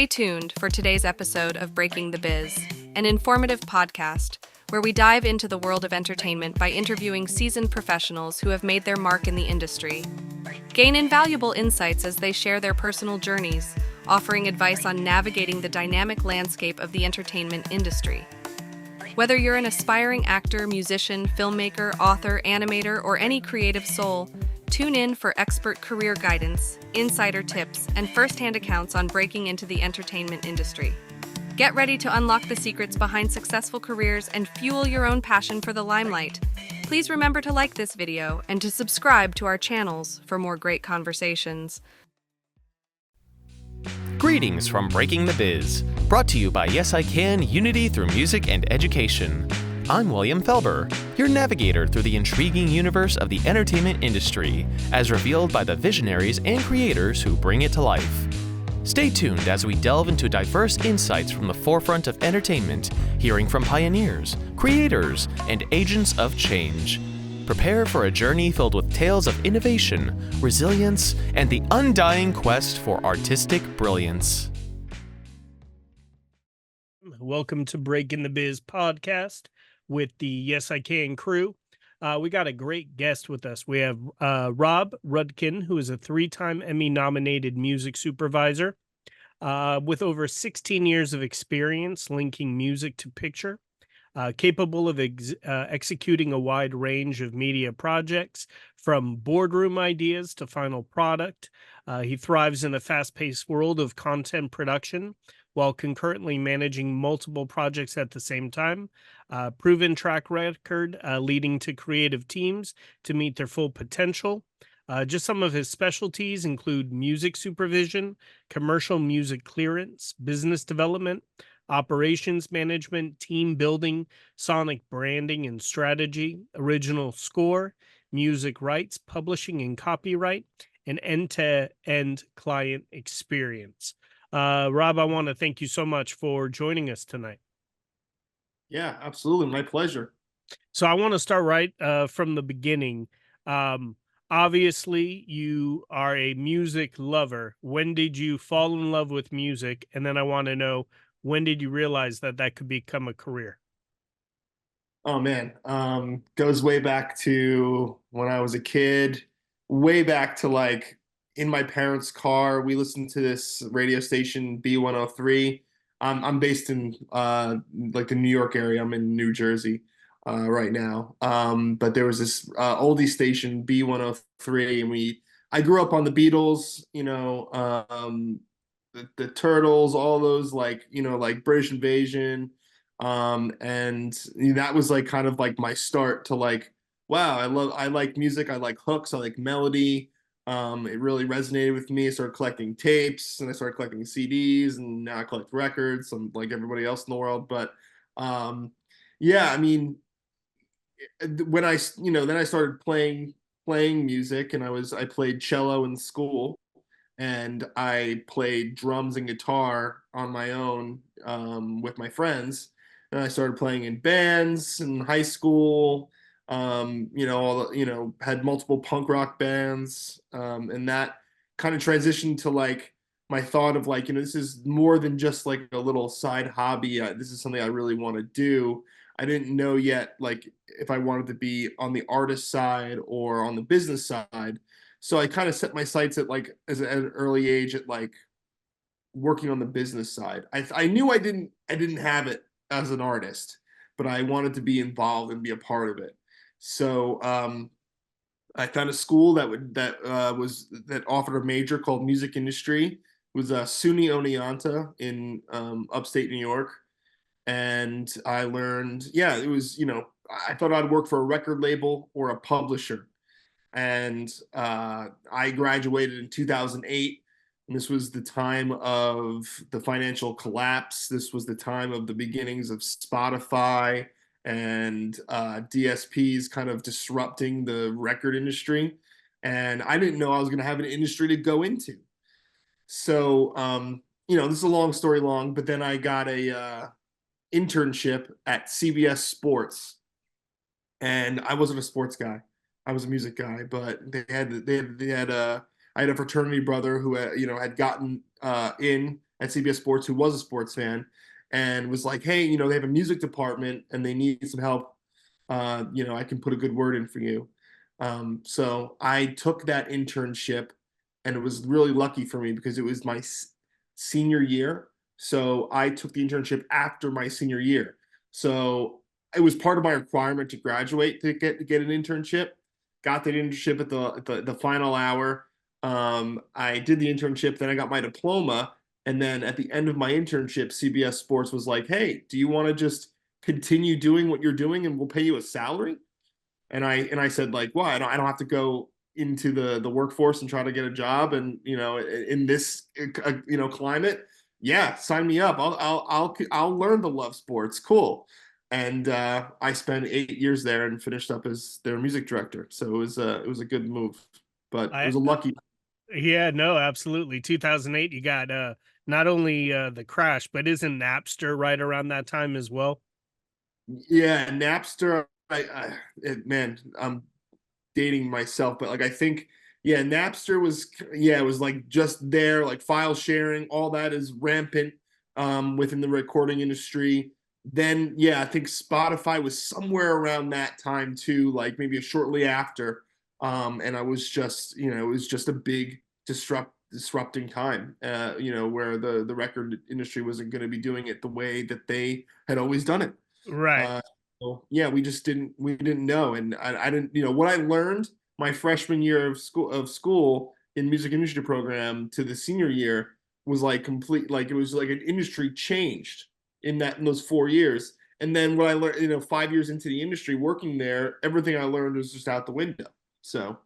Stay tuned for today's episode of Breaking the Biz, an informative podcast where we dive into the world of entertainment by interviewing seasoned professionals who have made their mark in the industry. Gain invaluable insights as they share their personal journeys, offering advice on navigating the dynamic landscape of the entertainment industry. Whether you're an aspiring actor, musician, filmmaker, author, animator, or any creative soul, tune in for expert career guidance, insider tips, and first-hand accounts on breaking into the entertainment industry. Get ready to unlock the secrets behind successful careers and fuel your own passion for the limelight. Please remember to like this video and to subscribe to our channels for more great conversations. Greetings from Breaking the Biz, brought to you by Yes I Can Unity Through Music and Education. I'm William Felber, your navigator through the intriguing universe of the entertainment industry, as revealed by the visionaries and creators who bring it to life. Stay tuned as we delve into diverse insights from the forefront of entertainment, hearing from pioneers, creators, and agents of change. Prepare for a journey filled with tales of innovation, resilience, and the undying quest for artistic brilliance. Welcome to Breaking the Biz podcast with the Yes I Can crew. We got a great guest with us. We have Rob Rudkin, who is a 3-time Emmy nominated music supervisor with over 16 years of experience linking music to picture, capable of executing a wide range of media projects from boardroom ideas to final product. He thrives in a fast-paced world of content production while concurrently managing multiple projects at the same time. Proven track record leading to creative teams to meet their full potential. Just some of his specialties include music supervision, commercial music clearance, business development, operations management, team building, sonic branding and strategy, original score, music rights, publishing and copyright, and end-to-end client experience. Rob, I want to thank you so much for joining us tonight. Yeah, absolutely. My pleasure. So I want to start right from the beginning. Obviously, you are a music lover. When did you fall in love with music? And then I want to know, when did you realize that that could become a career? Oh man, goes way back to when I was a kid, way back to like in my parents' car. We listened to this radio station B103. I'm based in like the New York area. I'm in New Jersey right now. But there was this oldie station B103, and I grew up on the Beatles, the Turtles, all those like like British Invasion, and that was like kind of like my start to like, wow, I like music, I like hooks, I like melody. It really resonated with me. I started collecting tapes and I started collecting CDs, and now I collect records. I'm like everybody else in the world. But yeah, I mean, when then I started playing music, and I played cello in school, and I played drums and guitar on my own with my friends. And I started playing in bands in high school. Had multiple punk rock bands, and that kind of transitioned to like my thought of like, this is more than just like a little side hobby. This is something I really want to do. I didn't know yet, like, if I wanted to be on the artist side or on the business side. So I kind of set my sights at like at an early age at like working on the business side. I knew I didn't have it as an artist, but I wanted to be involved and be a part of it. So I found a school that offered a major called music industry. It was SUNY Oneonta in upstate New York, and I learned. Yeah, it was I thought I'd work for a record label or a publisher, and I graduated in 2008. And this was the time of the financial collapse. This was the time of the beginnings of Spotify and DSPs kind of disrupting the record industry. And I didn't know I was going to have an industry to go into. So, this is a long story long, but then I got a internship at CBS Sports, and I wasn't a sports guy. I was a music guy, but I had a fraternity brother who had gotten in at CBS Sports who was a sports fan and was like, hey, they have a music department and they need some help. I can put a good word in for you. So I took that internship, and it was really lucky for me because it was my senior year. So I took the internship after my senior year. So it was part of my requirement to graduate to get an internship. Got that internship at the final hour. I did the internship, then I got my diploma, and then at the end of my internship, CBS Sports was like, "Hey, do you want to just continue doing what you're doing, and we'll pay you a salary?" And I said, like, well, I don't have to go into the workforce and try to get a job, and in this climate. Yeah, sign me up. I'll learn to love sports. Cool. And I spent 8 years there and finished up as their music director. So it was a good move, but it I was a lucky. Yeah, no, absolutely. 2008, you got not only the crash, but isn't Napster right around that time as well? Yeah, Napster. Man, I'm dating myself, but like I think, yeah, Napster was, yeah, it was like just there, like file sharing, all that is rampant within the recording industry. Then, yeah, I think Spotify was somewhere around that time too, like maybe shortly after. And I was just, it was just a big disrupting time, where the record industry wasn't going to be doing it the way that they had always done it. Right. Uh, so yeah, we didn't know, and I didn't, what I learned my freshman year of school in music industry program to the senior year was like complete, like it was like an industry changed in those 4 years. And then what I learned, 5 years into the industry working there, everything I learned was just out the window. So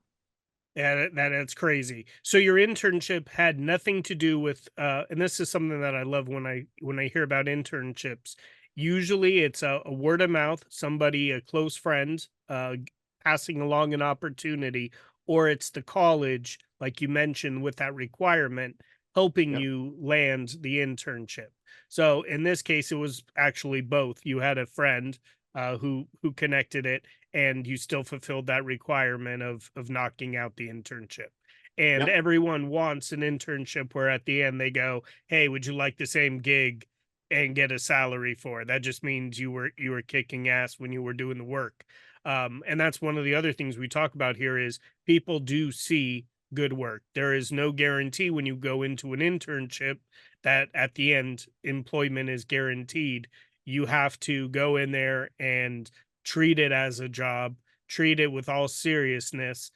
Yeah, that's crazy. So your internship had nothing to do with, and this is something that I love when I hear about internships. Usually, it's a word of mouth, somebody, a close friend, passing along an opportunity, or it's the college, like you mentioned, with that requirement, helping yeah, you land the internship. So in this case, it was actually both. You had a friend who connected it, and you still fulfilled that requirement of knocking out the internship. And yeah, everyone wants an internship where at the end they go, "Hey, would you like the same gig and get a salary for it?" That just means you were kicking ass when you were doing the work. And that's one of the other things we talk about here is people do see good work. There is no guarantee when you go into an internship that at the end employment is guaranteed. You have to go in there and treat it as a job, treat it with all seriousness,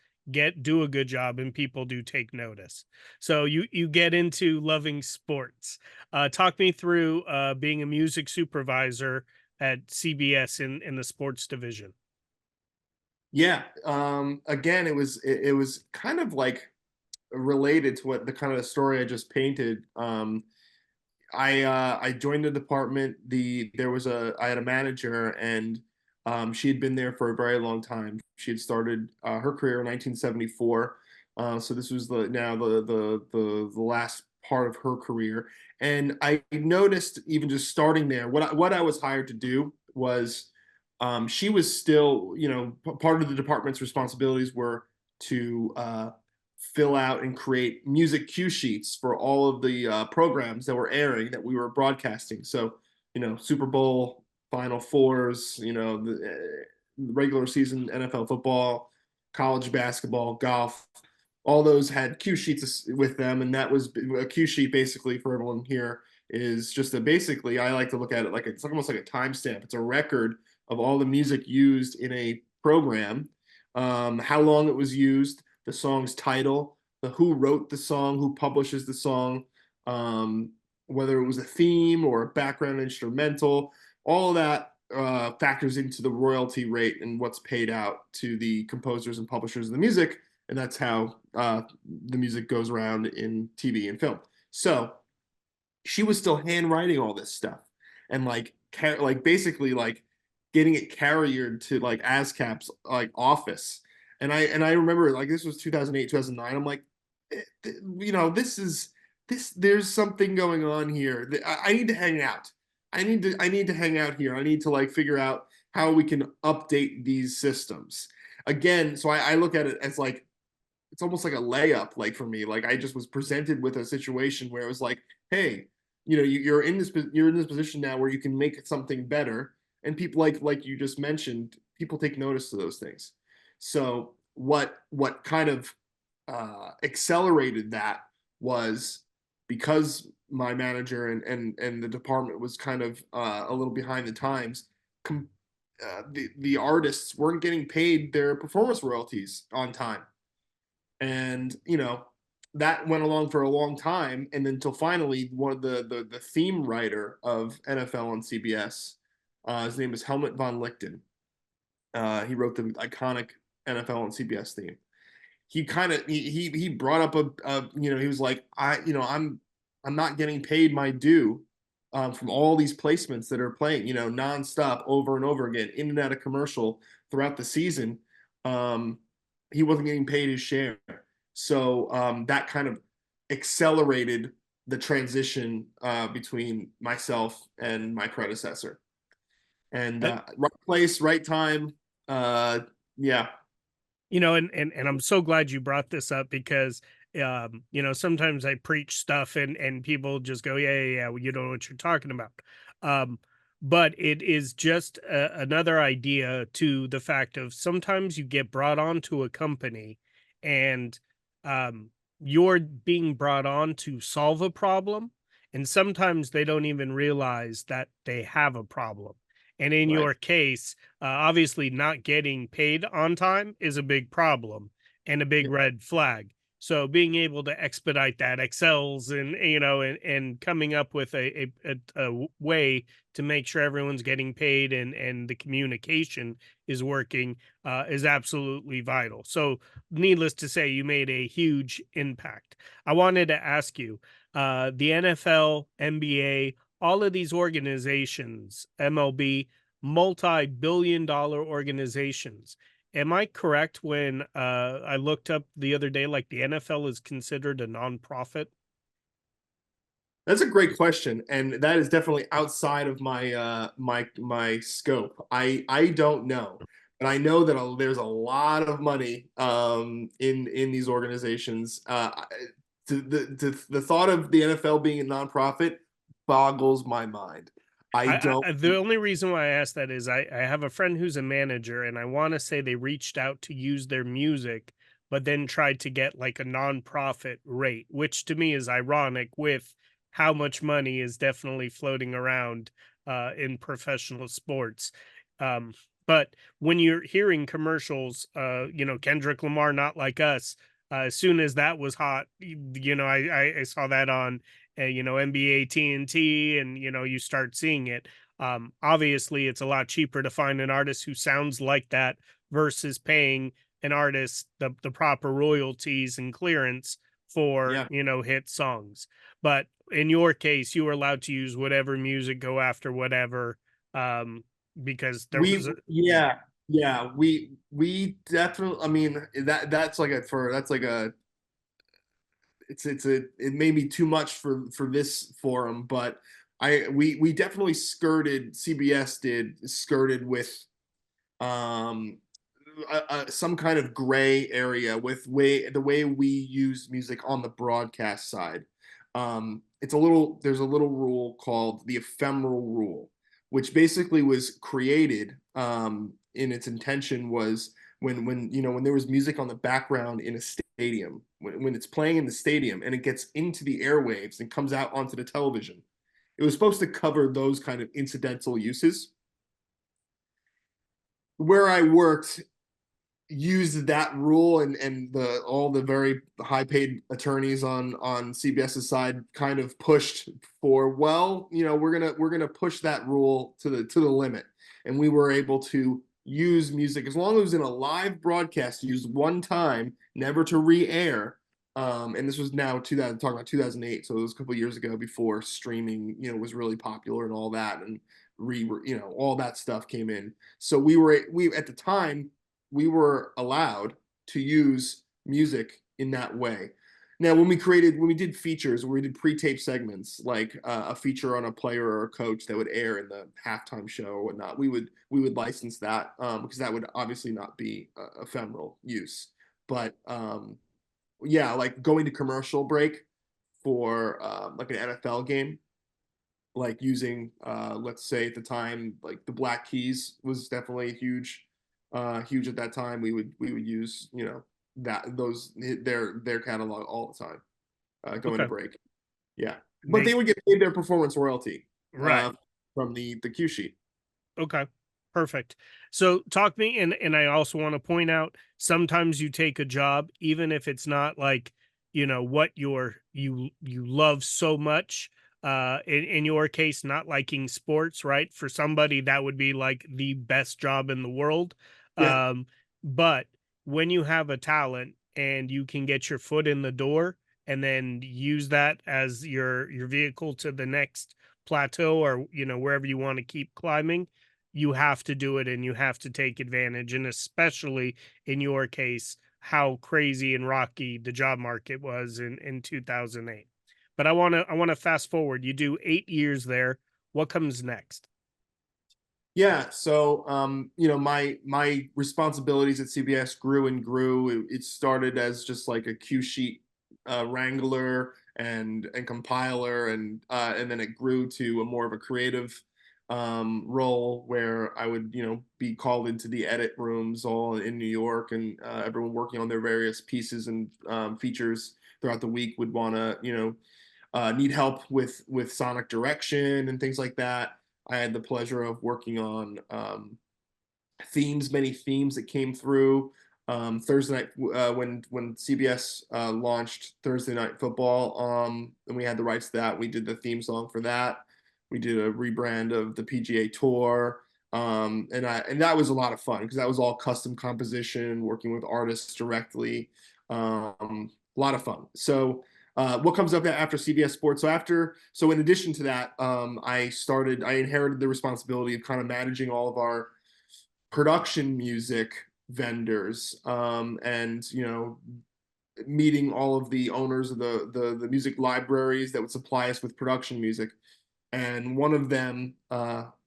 do a good job, and people do take notice. So you get into loving sports. Talk me through being a music supervisor at CBS in the sports division. yeah. Again, it was kind of like related to what the kind of story I just painted. I joined the department. I had a manager, and she had been there for a very long time. She had started her career in 1974. So this was the last part of her career. And I noticed, even just starting there, what I was hired to do was, she was still, part of the department's responsibilities were to fill out and create music cue sheets for all of the programs that were airing, that we were broadcasting. So, Super Bowl, Final Fours, the regular season NFL football, college basketball, golf. All those had cue sheets with them, and that was a cue sheet basically for everyone here is just basically, I like to look at it like it's almost like a timestamp. It's a record of all the music used in a program, how long it was used, the song's title, who wrote the song, who publishes the song, um, whether it was a theme or a background instrumental. All of that factors into the royalty rate and what's paid out to the composers and publishers of the music. And that's how the music goes around in TV and film. So she was still handwriting all this stuff and like basically like getting it carriered to like ASCAP's like office. And I remember, like, this was 2008, 2009. I'm like, this there's something going on here. I need to hang out. I need to hang out here. I need to like figure out how we can update these systems. Again, so I look at it as like it's almost like a layup, like for me. Like I just was presented with a situation where it was like, hey, you're in this position now where you can make something better, and people like you just mentioned, people take notice of those things. So what kind of accelerated that was because my manager and the department was kind of a little behind the times. The artists weren't getting paid their performance royalties on time, and that went along for a long time, and then until finally one of the theme writer of NFL on CBS, his name is Helmut von Lichten. He wrote the iconic NFL on CBS theme. He kind of he brought up he was like, I'm not getting paid my due from all these placements that are playing nonstop over and over again in and out of commercial throughout the season. He wasn't getting paid his share, so that kind of accelerated the transition between myself and my predecessor. And right place, right time. Yeah. And I'm so glad you brought this up because sometimes I preach stuff and people just go, yeah, well, you don't know what you're talking about. But it is just another idea to the fact of sometimes you get brought onto a company and you're being brought on to solve a problem, and sometimes they don't even realize that they have a problem. And in Right. your case, obviously not getting paid on time is a big problem and a big Yeah. red flag. So being able to expedite that excels and and coming up with a way to make sure everyone's getting paid and the communication is working is absolutely vital. So needless to say, you made a huge impact. I wanted to ask you, the NFL, NBA, all of these organizations, MLB, multi-billion-dollar organizations. Am I correct when I looked up the other day, like the NFL is considered a nonprofit? That's a great question, and that is definitely outside of my scope. I don't know, but I know that there's a lot of money in these organizations. The thought of the NFL being a nonprofit boggles my mind. I don't. The only reason why I asked that is I have a friend who's a manager, and I want to say they reached out to use their music, but then tried to get like a nonprofit rate, which to me is ironic with how much money is definitely floating around in professional sports. Um, but when you're hearing commercials, Kendrick Lamar, Not Like Us, as soon as that was hot, I saw that on NBA TNT, and you start seeing it. Obviously, it's a lot cheaper to find an artist who sounds like that versus paying an artist the proper royalties and clearance for Yeah. hit songs. But in your case, you were allowed to use whatever music, go after whatever, because there was Yeah, we definitely. I mean, that's like a it may be too much for this forum, but we definitely skirted. CBS did skirted with um some kind of gray area with the way we use music on the broadcast side. There's a little rule called the ephemeral rule, which basically was created in its intention was when there was music on the background in a stadium, when it's playing in the stadium and it gets into the airwaves and comes out onto the television, it was supposed to cover those kind of incidental uses. Where I worked used that rule, and all the very high paid attorneys on CBS's side kind of pushed for, well, we're gonna push that rule to the limit, and we were able to use music as long as it was in a live broadcast, used one time, never to re-air. And this was now talking about 2008, so it was a couple of years ago before streaming was really popular and all that, and all that stuff came in. So we at the time we were allowed to use music in that way. Now, when we did features, when we did pre-tape segments, like a feature on a player or a coach that would air in the halftime show or whatnot, we would license that because that would obviously not be ephemeral use. But yeah, like going to commercial break for like an NFL game, like using let's say at the time like the Black Keys was definitely huge at that time. We would use, that those their catalog all the time going to Okay. break. Yeah, but they Make would get paid their performance royalty uh, right. from the cue sheet. Okay. Perfect. So talk me and I also want to point out sometimes you take a job even if it's not like, what you love so much. In your case not liking sports, right? For somebody that would be like the best job in the world. Yeah, Um but when you have a talent and you can get your foot in the door and then use that as your vehicle to the next plateau or wherever you want to keep climbing, you have to do it and you have to take advantage. And especially in your case, how crazy and rocky the job market was in 2008. But I want to fast forward. You do 8 years there. What comes next? yeah. So my responsibilities at CBS grew and grew. It started as just like a cue sheet wrangler and compiler, and then it grew to a more of a creative role where I would be called into the edit rooms all in New York, and everyone working on their various pieces and features throughout the week would want to need help with sonic direction and things like that. I had the pleasure of working on many themes that came through. Thursday night when CBS launched Thursday Night Football, and we had the rights to that. We did the theme song for that. We did a rebrand of the PGA Tour, and that was a lot of fun because that was all custom composition, working with artists directly. A lot of fun. So what comes up after CBS Sports? So in addition to that, I inherited the responsibility of kind of managing all of our production music vendors, and meeting all of the owners of the music libraries that would supply us with production music. And one of them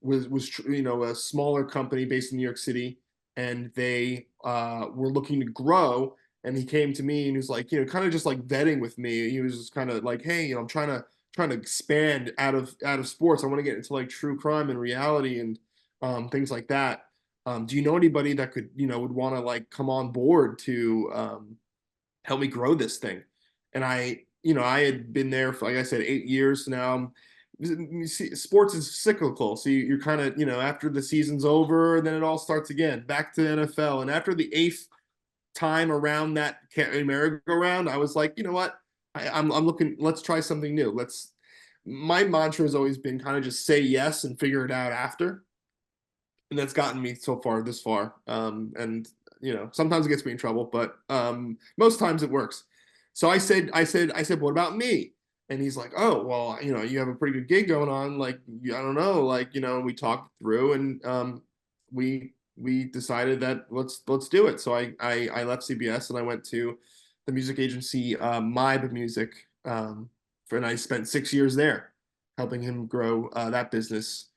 was a smaller company based in New York City, and they were looking to grow. And he came to me and he was like, kind of just like vetting with me. He was just kind of like, hey, I'm trying to expand out of sports. I want to get into like true crime and reality and things like that. Do you know anybody that could would want to like come on board to help me grow this thing? And I had been there for, like I said, 8 years now. You see, sports is cyclical, so you're kind of after the season's over, then it all starts again, back to the NFL. And after the eighth time around that merry-go-round, I was like, you know what, I'm looking. Let's try something new. My mantra has always been kind of just say yes and figure it out after, and that's gotten me so far this far. And sometimes it gets me in trouble, but most times it works. So I said, what about me? And he's like, oh, well, you have a pretty good gig going on. Like, I don't know, like, we talked through, and we decided that let's do it. So I left CBS and I went to the music agency, Mybe Music, and I spent 6 years there, helping him grow that business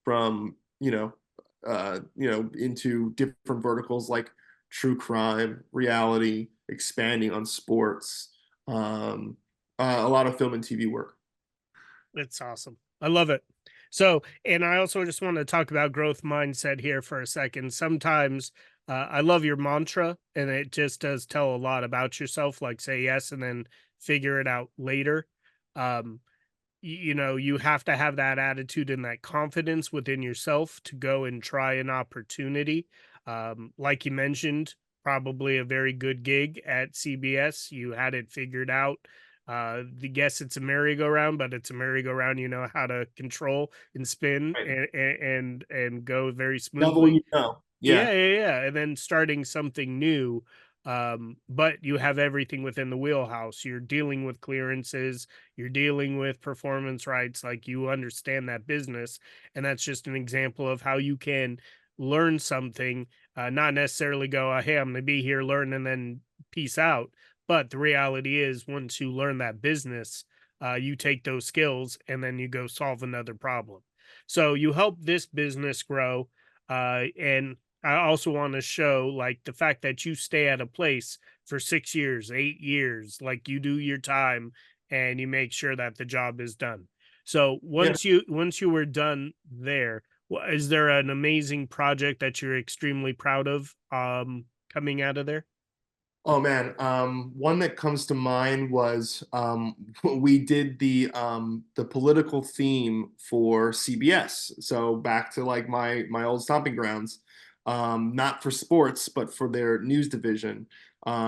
from into different verticals like true crime, reality, expanding on sports, a lot of film and TV work. It's awesome. I love it. So, and I also just want to talk about growth mindset here for a second. Sometimes I love your mantra, and it just does tell a lot about yourself, like say yes and then figure it out later. Um, you have to have that attitude and that confidence within yourself to go and try an opportunity. Like you mentioned, probably a very good gig at CBS. You had it figured out. The guess it's a merry-go-round, but it's a merry-go-round you know how to control and spin Right. and go very Double, smoothly. yeah. Yeah, and then starting something new, but you have everything within the wheelhouse. You're dealing with clearances, you're dealing with performance rights, like you understand that business, and that's just an example of how you can learn something, not necessarily go, "Hey, I'm gonna be here, learn, and then peace out." But the reality is, once you learn that business, you take those skills and then you go solve another problem. So you help this business grow, and I also want to show like the fact that you stay at a place for 6 years, 8 years, like you do your time and you make sure that the job is done. So Yeah. once you were done there, is there an amazing project that you're extremely proud of coming out of there? Oh man, one that comes to mind was we did the political theme for CBS. So back to like my old stomping grounds, not for sports, but for their news division.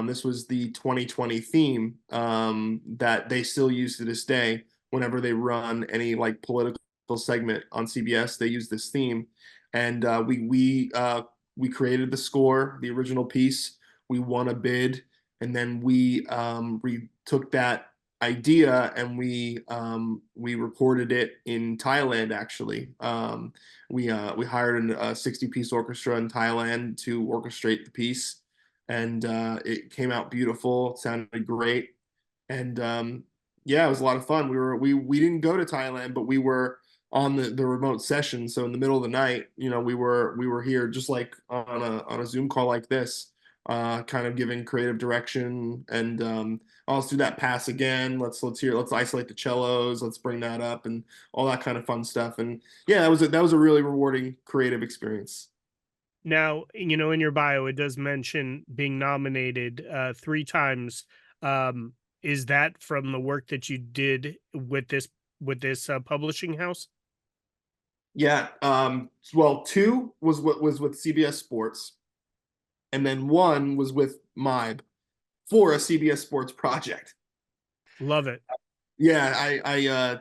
This was the 2020 theme that they still use to this day. Whenever they run any like political segment on CBS, they use this theme, and we created the score, the original piece. We won a bid, and then we took that idea and we recorded it in Thailand. Actually, we hired a 60-piece orchestra in Thailand to orchestrate the piece, and it came out beautiful. It sounded great, and yeah, it was a lot of fun. We didn't go to Thailand, but we were on the remote session. So in the middle of the night, we were here just like on a Zoom call like this, kind of giving creative direction, and oh, let's do that pass again. Let's isolate the cellos. Let's bring that up and all that kind of fun stuff. And yeah, that was a really rewarding creative experience. Now, in your bio, it does mention being nominated 3 times. Um, is that from the work that you did with this publishing house? Yeah. Well, two was with CBS Sports, and then one was with MIB for a CBS Sports project. Love it. Yeah,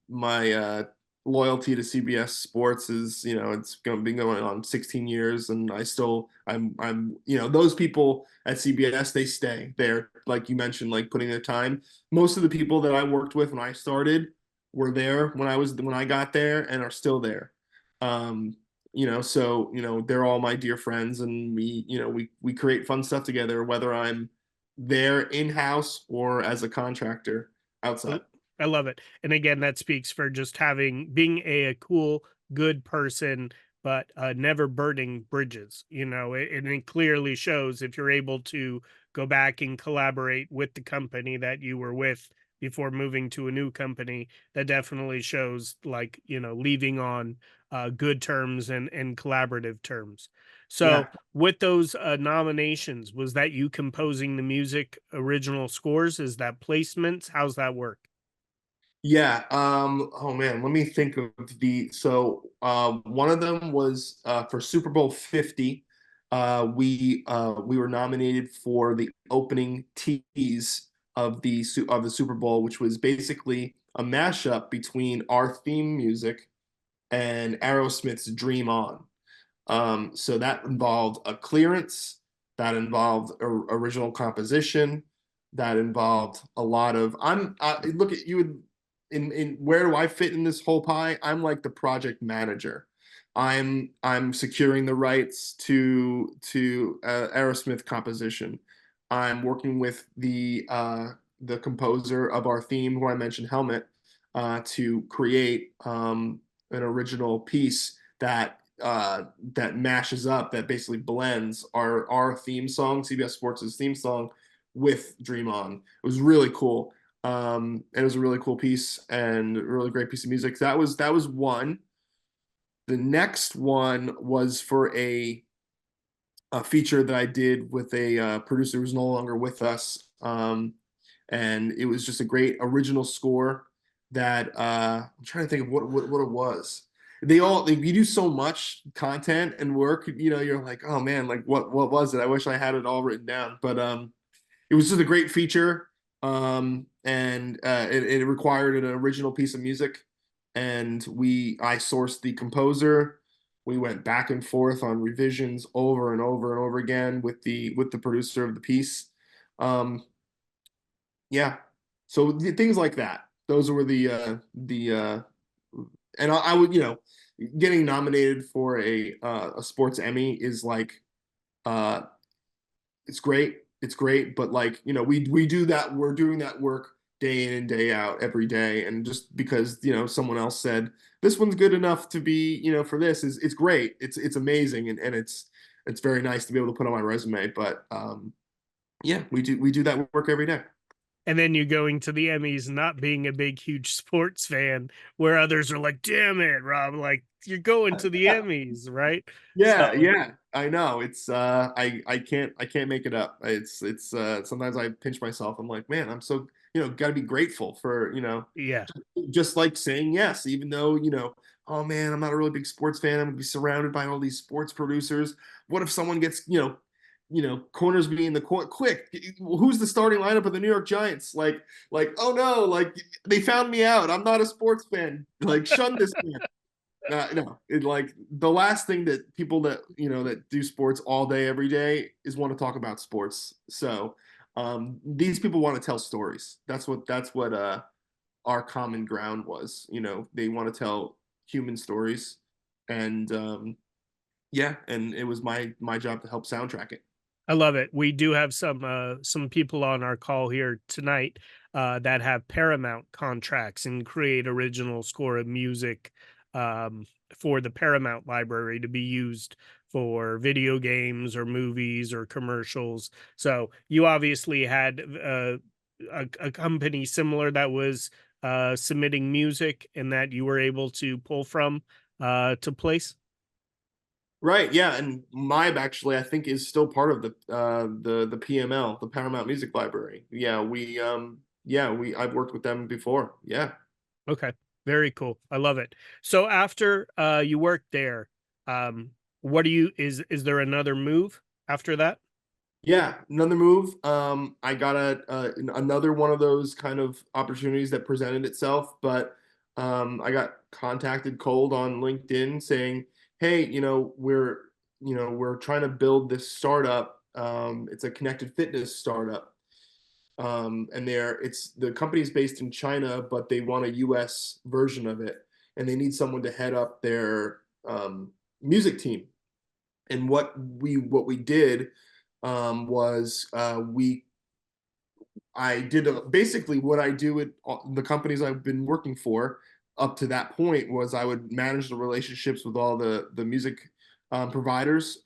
my loyalty to CBS Sports is, been going on 16 years, and I'm those people at CBS, they stay there, like you mentioned, like putting their time. Most of the people that I worked with when I started were there when I got there and are still there. So they're all my dear friends, and we create fun stuff together, whether I'm there in-house or as a contractor I outside. I love it. And again, that speaks for just being a cool, good person, but never burning bridges. And it clearly shows if you're able to go back and collaborate with the company that you were with before moving to a new company. That definitely shows, like, leaving on good terms and collaborative terms. Yeah. So, with those nominations, was that you composing the music, original scores? Is that placements? How's that work? Yeah. Oh man, let me think of one of them was for Super Bowl 50. We were nominated for the opening tease of the Super Bowl, which was basically a mashup between our theme music and Aerosmith's Dream On. So that involved a clearance, that involved original composition, that involved a lot of. Look at you in where do I fit in this whole pie? I'm like the project manager. I'm securing the rights to Aerosmith composition. I'm working with the composer of our theme, who I mentioned, Helmet, to create an original piece that mashes up, that basically blends our theme song, CBS Sports' theme song, with Dream On. It was really cool. It was a really cool piece and a really great piece of music. That was one. The next one was for a feature that I did with a producer who's no longer with us. And it was just a great original score that I'm trying to think of what it was. You do so much content and work, you're like, oh man, like what was it? I wish I had it all written down. But it was just a great feature. And it required an original piece of music, and I sourced the composer. We went back and forth on revisions over and over and over again with the producer of the piece. Um, yeah, so things like that. Those were and I would, getting nominated for a sports Emmy is like, uh it's great. It's great, but like, we do that. We're doing that work day in and day out every day, and just because someone else said this one's good enough to be for this, is it's great. It's amazing, and it's very nice to be able to put on my resume. But yeah, we do that work every day. And then you going to the Emmys, not being a big, huge sports fan, where others are like, damn it, Rob, like you're going to the Emmys, right? So Yeah, yeah, I know. It's I can't make it up. It's sometimes I pinch myself. I'm like, man, I'm so, got to be grateful for, yeah, just like saying yes, even though, oh man, I'm not a really big sports fan. I'm gonna be surrounded by all these sports producers. What if someone gets, corners me in the court quick? Who's the starting lineup of the New York Giants? Oh no, like they found me out. I'm not a sports fan. Like shun this man. No, like the last thing that people that that do sports all day every day is want to talk about sports. So these people want to tell stories. That's what our common ground was. They want to tell human stories, and yeah, and it was my job to help soundtrack it. I love it. We do have some people on our call here tonight that have Paramount contracts and create original score of music um, for the Paramount library to be used for video games or movies or commercials. So you obviously had a company similar that was submitting music and that you were able to pull from to place. Right, yeah, and MIB actually I think is still part of the PML, the Paramount Music Library. Yeah, we I've worked with them before. Yeah. Okay. Very cool. I love it. So after you worked there, um what do you is there another move after that? Yeah, another move. I got another one of those kind of opportunities that presented itself, but I got contacted cold on LinkedIn saying, "Hey, we're trying to build this startup. It's a connected fitness startup, and the company's based in China, but they want a U.S. version of it, and they need someone to head up their music team." And what we did was we I did basically what I do at the companies I've been working for up to that point was I would manage the relationships with all the music providers.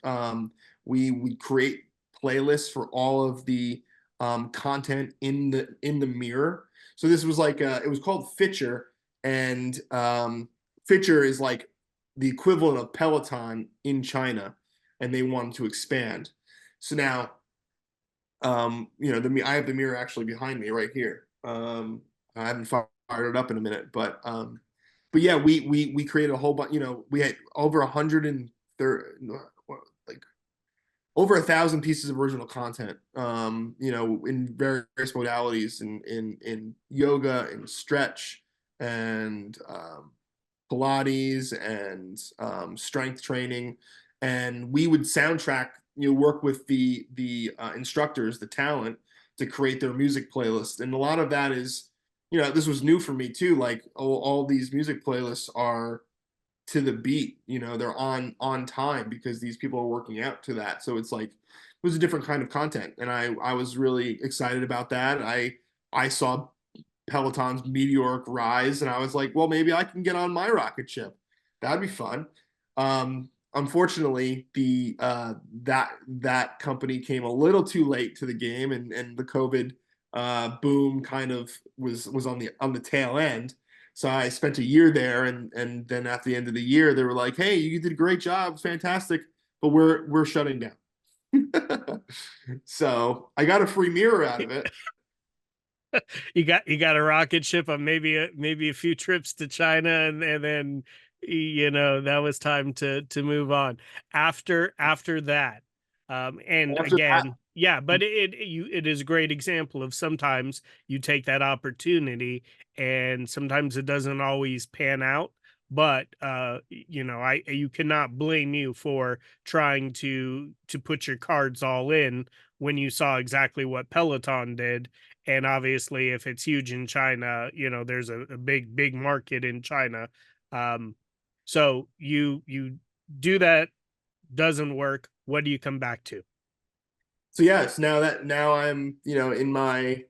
We create playlists for all of the content in the mirror. So this was like it was called Fitcher, and Fitcher is like the equivalent of Peloton in China, and they wanted to expand. So now I have the mirror actually behind me right here. I haven't fired it up in a minute, but yeah, we created a whole bunch. We had over 130, like over 1,000 pieces of original content. In various modalities, in yoga and stretch and Pilates and strength training, and we would soundtrack, work with the instructors, the talent, to create their music playlist. And a lot of that is, this was new for me too. Like all these music playlists are to the beat. They're on time because these people are working out to that. So it's like it was a different kind of content, and I was really excited about that. I saw Peloton's meteoric rise, and I was like, well, maybe I can get on my rocket ship. That'd be fun. Unfortunately, that company came a little too late to the game, and the COVID boom kind of was on the tail end. So I spent a year there, and then at the end of the year, they were like, "Hey, you did a great job, fantastic, but we're shutting down." So I got a free mirror out of it. You got a rocket ship on maybe a few trips to China, and then that was time to move on after that. And After that, again, yeah, but it is a great example of sometimes you take that opportunity and sometimes it doesn't always pan out. But you cannot blame you for trying to put your cards all in when you saw exactly what Peloton did. And obviously, if it's huge in China, there's a big market in China. Um, so you do that, doesn't work. What do you come back to? so yes, now I'm, in my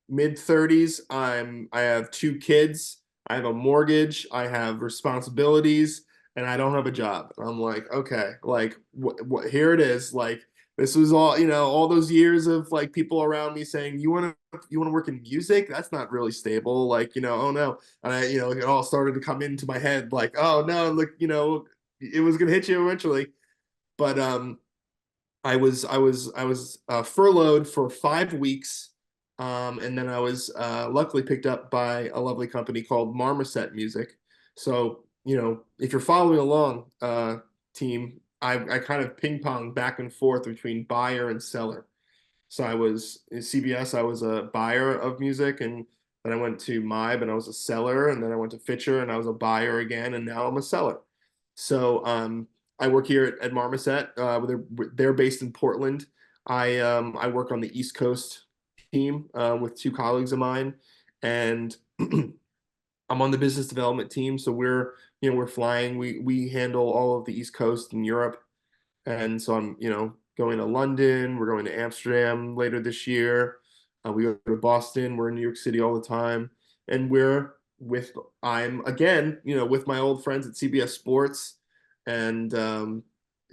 mid 30s. I have two kids. I have a mortgage. I have responsibilities, and I don't have a job. And I'm like, okay, like what here it is. Like This was all, all those years of like people around me saying, you want to work in music? That's not really stable. Like, oh no. And it all started to come into my head like, oh no, look, it was gonna hit you eventually. But I was furloughed for 5 weeks, and then I was luckily picked up by a lovely company called Marmoset Music. So if you're following along, team, I kind of ping pong back and forth between buyer and seller. So I was in CBS, I was a buyer of music, and then I went to MIBE and I was a seller, and then I went to Fitcher and I was a buyer again, and now I'm a seller. So I work here at Marmoset. They're based in Portland. I work on the East Coast team with two colleagues of mine, and I'm on the business development team. So we're flying. We handle all of the East Coast and Europe, and so I'm going to London. We're going to Amsterdam later this year. We go to Boston. We're in New York City all the time, and I'm again with my old friends at CBS Sports, and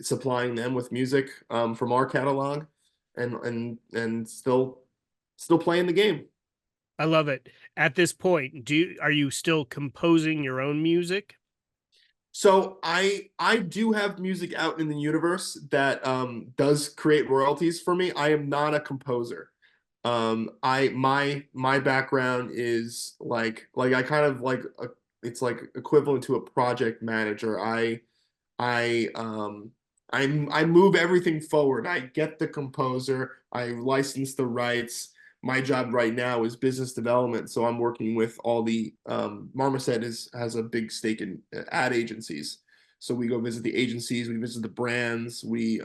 supplying them with music from our catalog, and still playing the game. I love it. At this point, are you still composing your own music? So I do have music out in the universe that does create royalties for me. I am not a composer. I my background is like I kind of it's like equivalent to a project manager. I move everything forward. I get the composer, I license the rights. My job right now is business development, so I'm working with all the Marmoset has a big stake in ad agencies. So we go visit the agencies, we visit the brands, we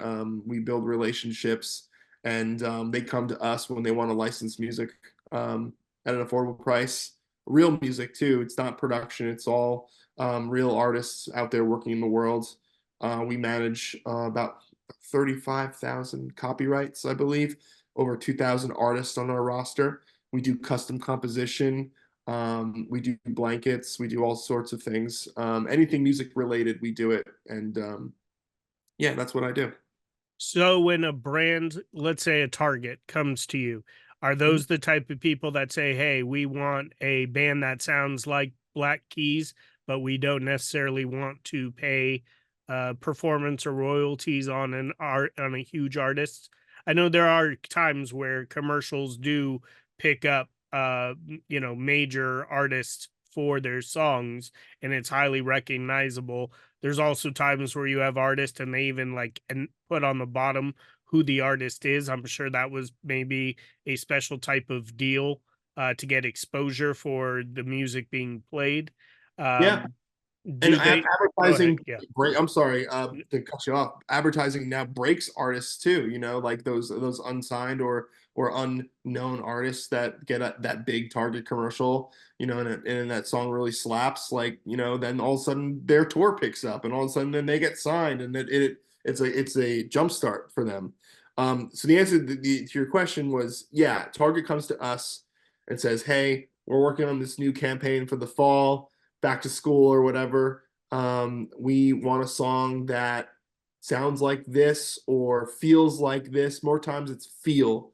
build relationships, and they come to us when they want to license music at an affordable price. Real music too. It's not production. It's all real artists out there working in the world. We manage about 35,000 copyrights, I believe, over 2,000 artists on our roster. We do custom composition. We do blankets. We do all sorts of things. Anything music related, we do it. And yeah, that's what I do. So when a brand, let's say a Target, comes to you, are those the type of people that say, "Hey, we want a band that sounds like Black Keys, but we don't necessarily want to pay performance or royalties on on a huge artist"? I know there are times where commercials do pick up, major artists for their songs, and it's highly recognizable. There's also times where you have artists and they even and put on the bottom who the artist is. I'm sure that was maybe a special type of deal to get exposure for the music being played. Yeah. Um, And do they Go ahead. advertising Yeah. break. I'm sorry to cut you off. Advertising now breaks artists too. Like those unsigned or unknown artists that get that big Target commercial. And that song really slaps. Then all of a sudden their tour picks up, and all of a sudden then they get signed, and it's a jump start for them. So the answer to your question was, yeah, Target comes to us and says, "Hey, we're working on this new campaign for the fall, back to school or whatever. We want a song that sounds like this or feels like this." More times it's feel,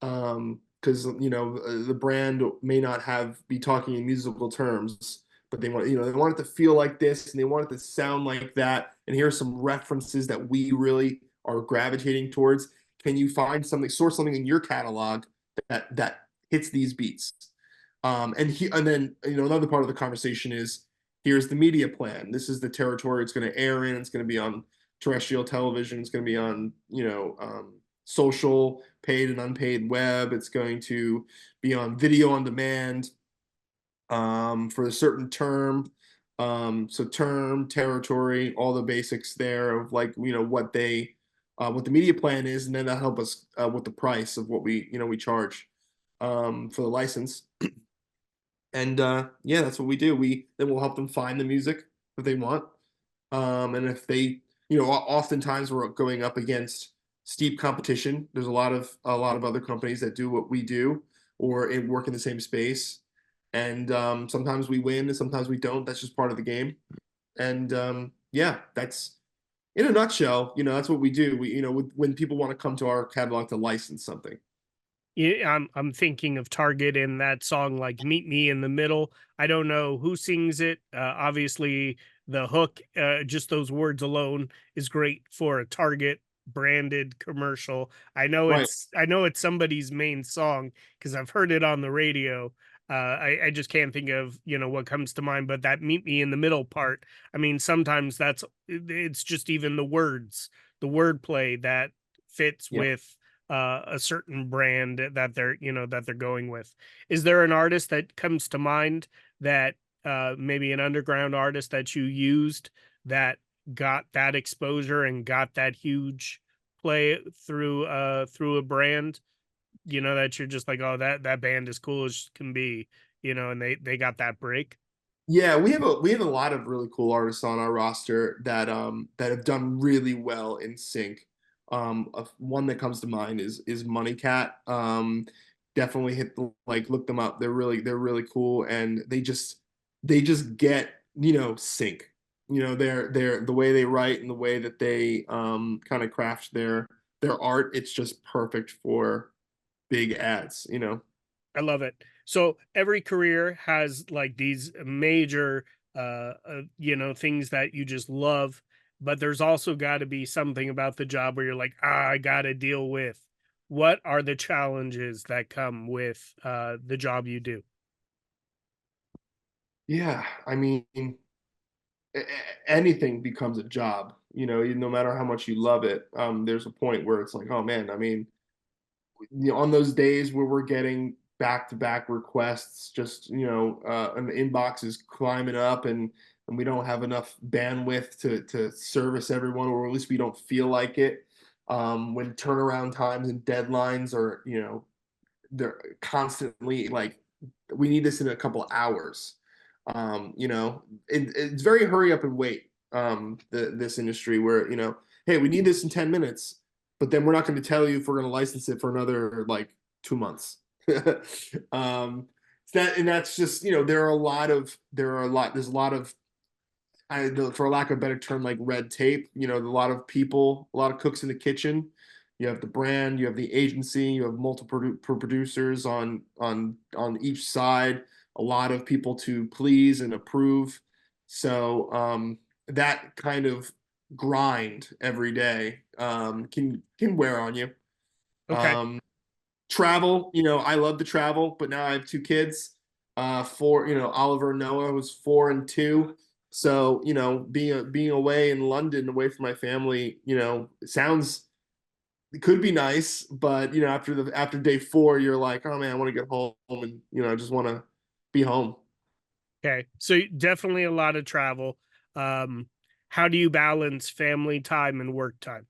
because the brand may not be talking in musical terms, but they want it to feel like this, and they want it to sound like that. And here are some references that we really are gravitating towards. Can you find something, source something in your catalog that hits these beats? And then another part of the conversation is, here's the media plan. This is the territory it's going to air in. It's going to be on terrestrial television. It's going to be on social, paid and unpaid web. It's going to be on video on demand for a certain term. So term, territory, all the basics there of what the media plan is, and then that'll help us with the price of what we charge for the license. And yeah, that's what we do. We'll help them find the music that they want. And if they, oftentimes we're going up against steep competition. There's a lot of other companies that do what we do or work in the same space. And sometimes we win and sometimes we don't. That's just part of the game. And yeah, that's in a nutshell, that's what we do. When people want to come to our catalog to license something. Yeah, I'm thinking of Target in that song like "Meet Me in the Middle." I don't know who sings it. Obviously, the hook, just those words alone, is great for a Target branded commercial. Right. I know it's somebody's main song because I've heard it on the radio. I just can't think of what comes to mind, but that "Meet Me in the Middle" part. I mean, sometimes it's just even the wordplay that fits Yeah. with a certain brand that they're going with. Is there an artist that comes to mind that maybe an underground artist that you used that got that exposure and got that huge play through a brand? That you're just like, oh, that band is cool as can be, and they got that break. Yeah, we have a lot of really cool artists on our roster that have done really well in sync. One that comes to mind is Money Cat. Definitely look them up. They're really cool, and they just get sync. They're the way they write and the way that they kind of craft their art. It's just perfect for big ads. I love it. So every career has like these major, things that you just love, but there's also got to be something about the job where you're like, I got to deal with. What are the challenges that come with the job you do? Yeah, I mean, anything becomes a job. No matter how much you love it, there's a point where it's like, oh man, I mean, on those days where we're getting back-to-back requests, just and the inbox is climbing up, and we don't have enough bandwidth to service everyone, or at least we don't feel like it. When turnaround times and deadlines are, they're constantly like, we need this in a couple of hours. It's very hurry up and wait. This industry where hey, we need this in 10 minutes, but then we're not going to tell you if we're going to license it for another like 2 months. um, that's just there's a lot of for lack of a better term, like red tape. A lot of people, a lot of cooks in the kitchen. You have the brand, you have the agency, you have multiple producers on each side. A lot of people to please and approve. So that kind of grind every day can wear on you. Okay. Um, Travel, I love to travel, but now I have two kids. Four, Oliver and Noah was 4 and 2. So, being away in London, away from my family, it could be nice, but after day 4, you're like, oh man, I want to get home, and I just want to be home. Okay. So definitely a lot of travel. Um, how do you balance family time and work time?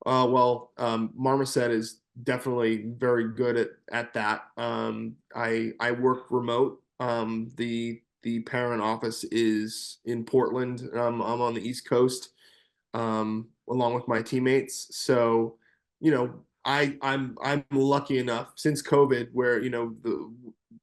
Well, Marmoset is definitely very good at that. I work remote. The parent office is in Portland. I'm on the East Coast, along with my teammates. So, I'm lucky enough since COVID, where the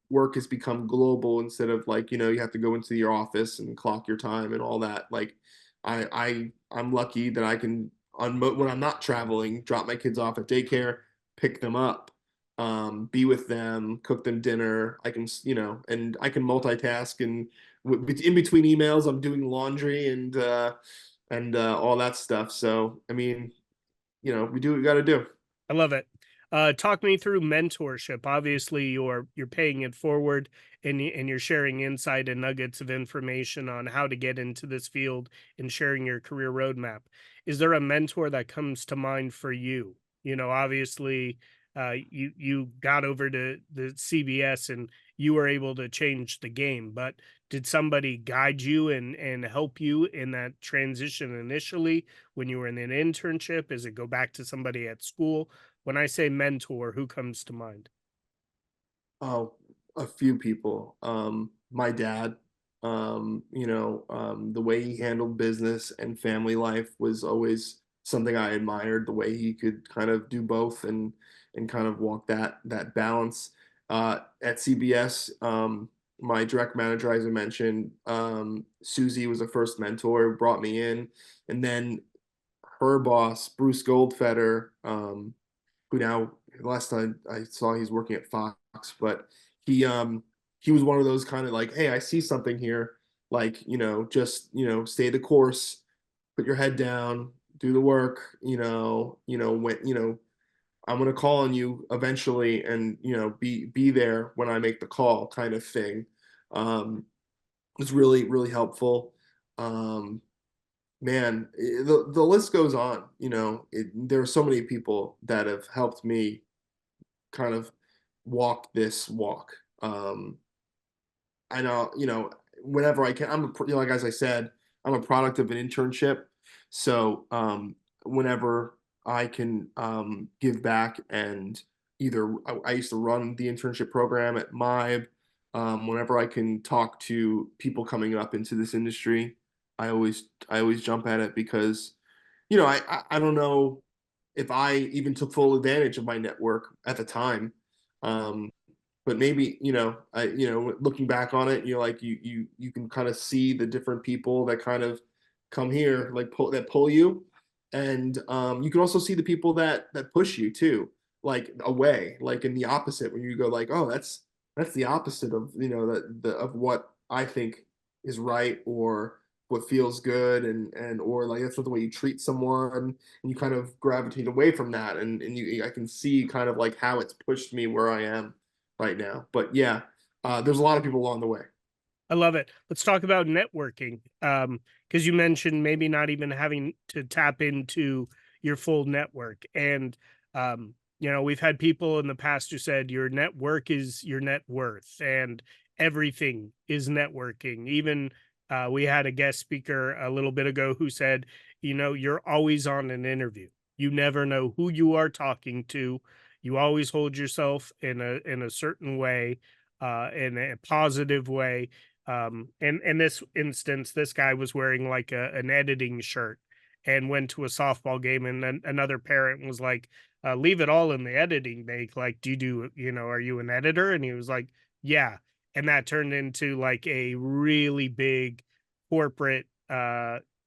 work has become global instead of like you have to go into your office and clock your time and all that. Like, I'm lucky that I can when I'm not traveling, drop my kids off at daycare, pick them up, be with them, cook them dinner. I can, and I can multitask, and in between emails, I'm doing laundry and all that stuff. So, I mean, we do what we got to do. I love it. Talk me through mentorship. Obviously, you're paying it forward, and you're sharing insight and nuggets of information on how to get into this field and sharing your career roadmap. Is there a mentor that comes to mind for you? Obviously, you got over to the CBS and you were able to change the game. But did somebody guide you and help you in that transition initially when you were in an internship? Is it go back to somebody at school? When I say mentor, who comes to mind? Oh, a few people. My dad, the way he handled business and family life was always something I admired, the way he could kind of do both and kind of walk that balance. At CBS, my direct manager, as I mentioned, Susie was the first mentor, who brought me in, and then her boss, Bruce Goldfeder, who now last time I saw he's working at Fox, but he um he was one of those kind of like, hey, I see something here, like, just, stay the course, put your head down, do the work, when, I'm gonna call on you eventually, and be there when I make the call, kind of thing. It's really, really helpful. Um, Man, the list goes on. There are so many people that have helped me kind of walk this walk. I know, whenever I can, like, as I said, I'm a product of an internship. So, whenever I can, give back, and either I used to run the internship program at MIB. Whenever I can talk to people coming up into this industry, I always jump at it, because, I don't know if I even took full advantage of my network at the time. Um, but maybe, looking back on it, like, you can kind of see the different people that kind of come here, like, pull you, and you can also see the people that push you too, like, away, like, in the opposite, when you go like, oh, that's the opposite of, of what I think is right, or what feels good, or like, that's not the way you treat someone, and you kind of gravitate away from that, and I can see kind of like how it's pushed me where I am right now. But yeah, there's a lot of people along the way. I love it. Let's talk about networking. Because you mentioned maybe not even having to tap into your full network. And we've had people in the past who said your network is your net worth, and everything is networking. Even we had a guest speaker a little bit ago who said, you're always on an interview. You never know who you are talking to. You always hold yourself in a certain way, in a positive way. And in this instance, this guy was wearing like an editing shirt, and went to a softball game, and then another parent was like, leave it all in the editing make, like, are you an editor? And he was like, yeah. And that turned into like a really big corporate editing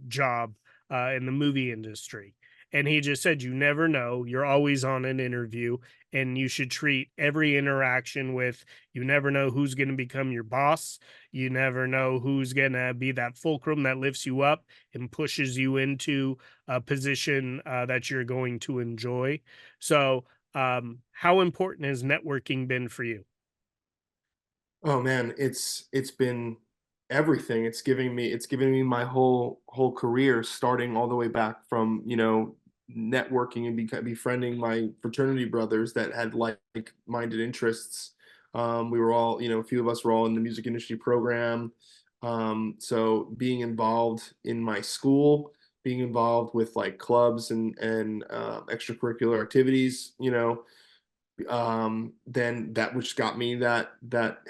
job in the movie industry. And he just said, you never know, you're always on an interview, and you should treat every interaction with, you never know who's going to become your boss. You never know who's going to be that fulcrum that lifts you up and pushes you into a position that you're going to enjoy. So, how important has networking been for you? Oh man, it's been everything. It's giving me my whole career, starting all the way back from, networking and befriending my fraternity brothers that had like-minded interests. We were all, a few of us were all in the music industry program. So being involved in my school, being involved with like clubs and extracurricular activities, then that which got me that,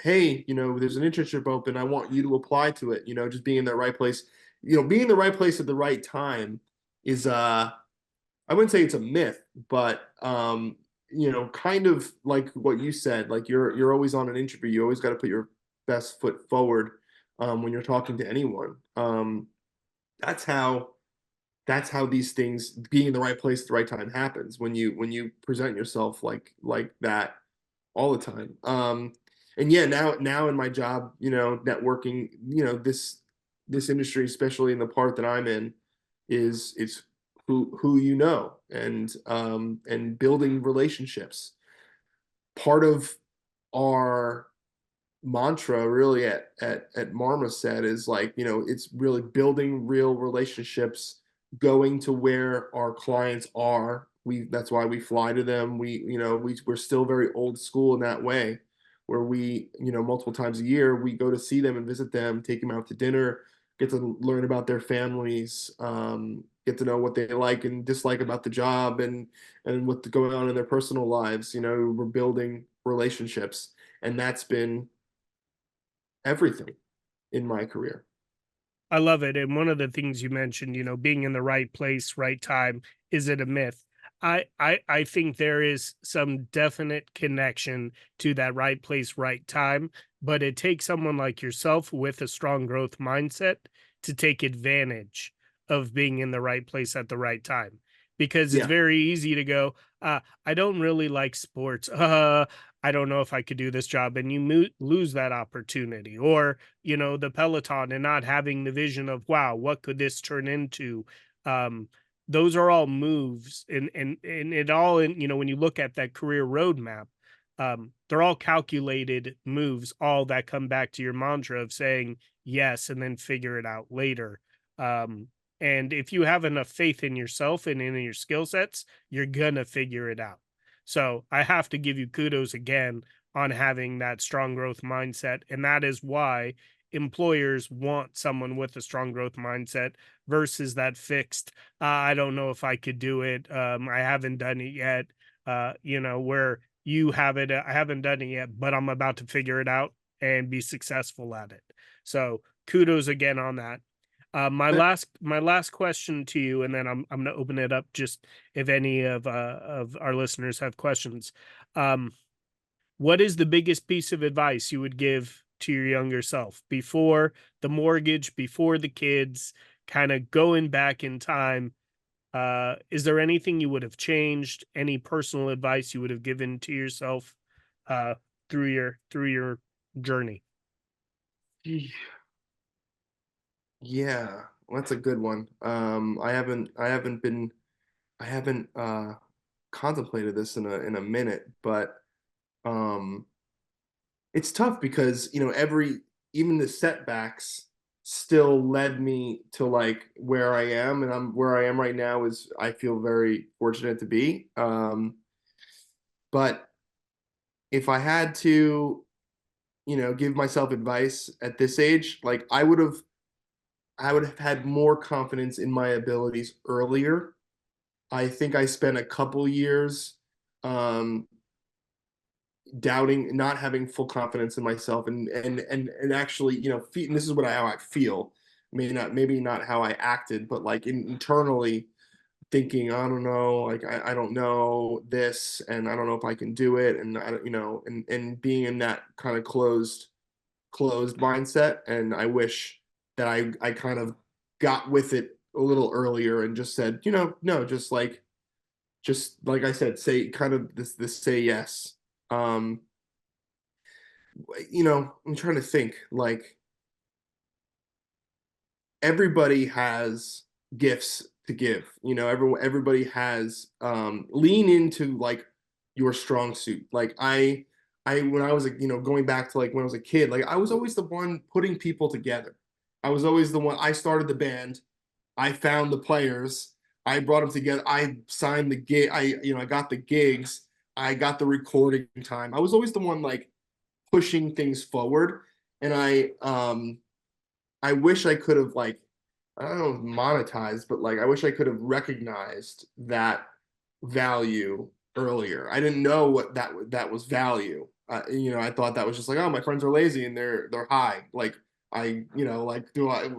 hey, there's an internship open, I want you to apply to it. Just being in the right place, being in the right place at the right time is, I wouldn't say it's a myth, but kind of like what you said, like, you're always on an interview, you always got to put your best foot forward, when you're talking to anyone. That's how that's how these things, being in the right place at the right time, happens, when you present yourself like that all the time. And yeah, now in my job, networking, this industry, especially in the part that I'm in, is it's who, and building relationships. Part of our mantra, really, at Marmoset, is like, it's really building real relationships, going to where our clients are. That's why we fly to them. We're still very old school in that way, where we, multiple times a year, we go to see them and visit them, take them out to dinner, get to learn about their families, get to know what they like and dislike about the job, and what's going on in their personal lives. We're building relationships, and that's been everything in my career. I love it. And one of the things you mentioned, being in the right place, right time, is it a myth? I think there is some definite connection to that right place, right time, but it takes someone like yourself with a strong growth mindset to take advantage of being in the right place at the right time. Because it's Yeah. very easy to go, I don't really like sports. I don't know if I could do this job. And you lose that opportunity. Or, the Peloton and not having the vision of, wow, what could this turn into? Um, those are all moves and it all in, when you look at that career roadmap, they're all calculated moves, all that come back to your mantra of saying yes and then figure it out later. um and if you have enough faith in yourself and in your skill sets, you're gonna figure it out. So I have to give you kudos again on having that strong growth mindset, and that is why employers want someone with a strong growth mindset versus that fixed, I don't know if I could do it. I haven't done it yet. Where you have it, I haven't done it yet, but I'm about to figure it out and be successful at it. So kudos again on that. My last question to you, and then I'm gonna open it up just if any of our listeners have questions. Um, what is the biggest piece of advice you would give to your younger self before the mortgage, before the kids, kind of going back in time? Is there anything you would have changed? Any personal advice you would have given to yourself uh, through your journey? Yeah, well, that's a good one. I haven't contemplated this in a minute, but um it's tough because, every even the setbacks still led me to like where I am, and I'm where I am right now is I feel very fortunate to be. But if I had to, give myself advice at this age, like I would have had more confidence in my abilities earlier. I think I spent a couple years um doubting, not having full confidence in myself, and actually, and this is how I feel. Maybe not how I acted, but like internally thinking, I don't know, like I don't know this, and I don't know if I can do it, and I don't, and being in that kind of closed mindset. And I wish that I kind of got with it a little earlier and just said, no, just like I said, say kind of this say yes. Um, I'm trying to think, like, everybody has gifts to give. Everybody has lean into like your strong suit. Like I when I was going back to like when I was a kid, like I was always the one putting people together. I was always the one. I started the band. I found the players. I brought them together. I signed the gig. I got the gigs. I got the recording time. I was always the one like pushing things forward. And I wish I could have like, I don't know, monetized, but like I wish I could have recognized that value earlier. I didn't know what that was value. I thought that was just like, oh, my friends are lazy and they're high. Like like do I?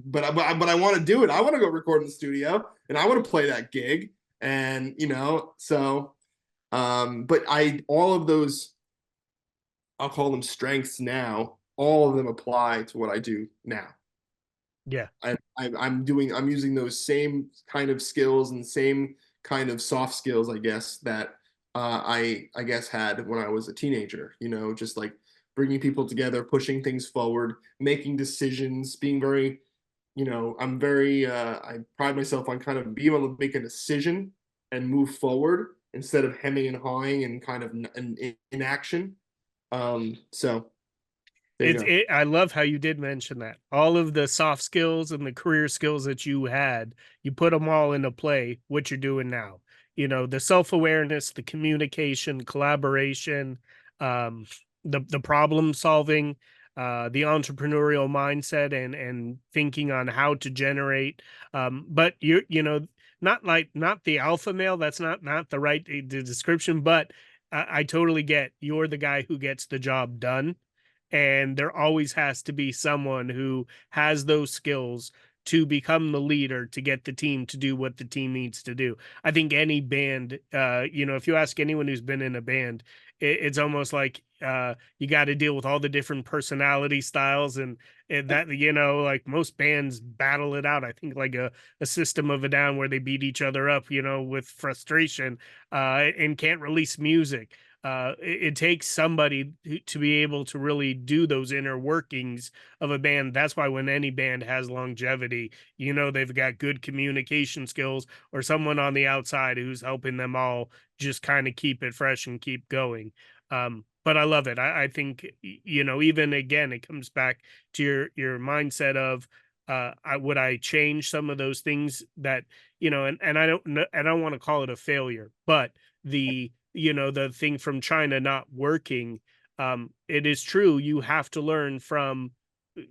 But I want to do it. I want to go record in the studio and I want to play that gig. And so but I all of those, I'll call them strengths now. All of them apply to what I do now. Yeah. I'm using those same kind of skills and same kind of soft skills, I guess, that I guess had when I was a teenager. Just like bringing people together, pushing things forward, making decisions, being very, I'm very I pride myself on kind of being able to make a decision and move forward instead of hemming and hawing and kind of in inaction. So there you go. I love how you did mention that. All of the soft skills and the career skills that you had, you put them all into play, what you're doing now. The self-awareness, the communication, collaboration, um, the problem solving, the entrepreneurial mindset and thinking on how to generate. But not the alpha male, that's not the right the description, but I totally get you're the guy who gets the job done, and there always has to be someone who has those skills to become the leader, to get the team to do what the team needs to do. I think any band, if you ask anyone who's been in a band, it's almost like you got to deal with all the different personality styles, and that, like most bands battle it out. I think like a System of a Down where they beat each other up, with frustration, and can't release music. It takes somebody to be able to really do those inner workings of a band. That's why when any band has longevity, they've got good communication skills, or someone on the outside who's helping them all just kind of keep it fresh and keep going. But I love it. I think, even again, it comes back to your mindset of, would I change some of those things that, and I don't want to call it a failure, but the thing from China not working, it is true. You have to learn from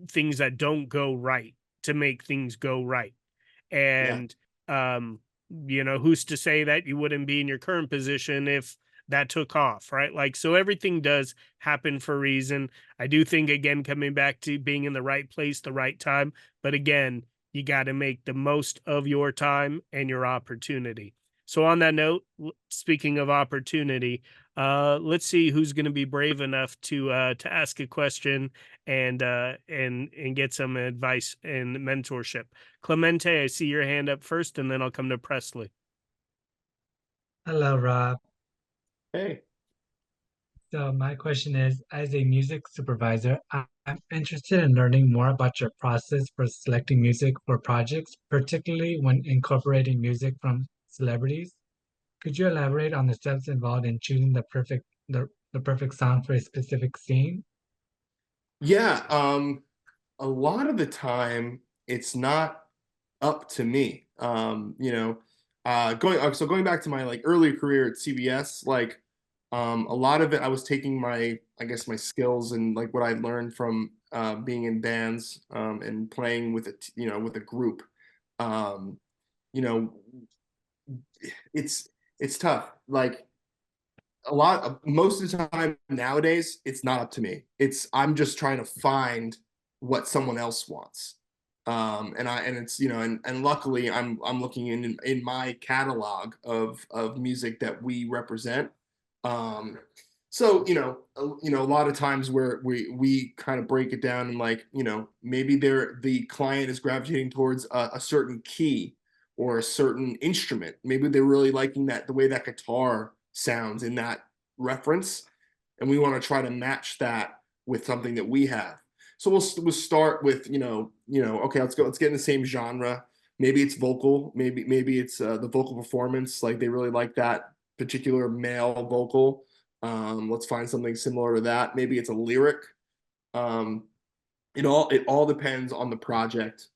things that don't go right to make things go right. Yeah. And, who's to say that you wouldn't be in your current position if that took off, right? Like, so everything does happen for a reason. I do think, again, coming back to being in the right place, the right time, but again, you got to make the most of your time and your opportunity. So on that note, speaking of opportunity, let's see who's going to be brave enough to ask a question and get some advice and mentorship. Clemente, I see your hand up first, and then I'll come to Presley. Hello, Rob. Hey. So my question is, as a music supervisor, I'm interested in learning more about your process for selecting music for projects, particularly when incorporating music from celebrities. Could you elaborate on the steps involved in choosing the perfect song for a specific scene? Yeah. A lot of the time it's not up to me. Going back to my like earlier career at CBS, like a lot of it I was taking my, I guess, my skills and like what I learned from being in bands, and playing with with a group. Um, you know, it's tough. Like most of the time nowadays, it's not up to me. I'm just trying to find what someone else wants. And it's, and luckily I'm looking in my catalog of music that we represent. Um, so a lot of times where we kind of break it down, and like, maybe the client is gravitating towards a certain key or a certain instrument. Maybe they're really liking the way that guitar sounds in that reference, and we want to try to match that with something that we have. So we'll start with, okay, let's get in the same genre. Maybe it's vocal, maybe it's the vocal performance, like they really like that particular male vocal. Let's find something similar to that. Maybe it's a lyric. Um, it all depends on the project.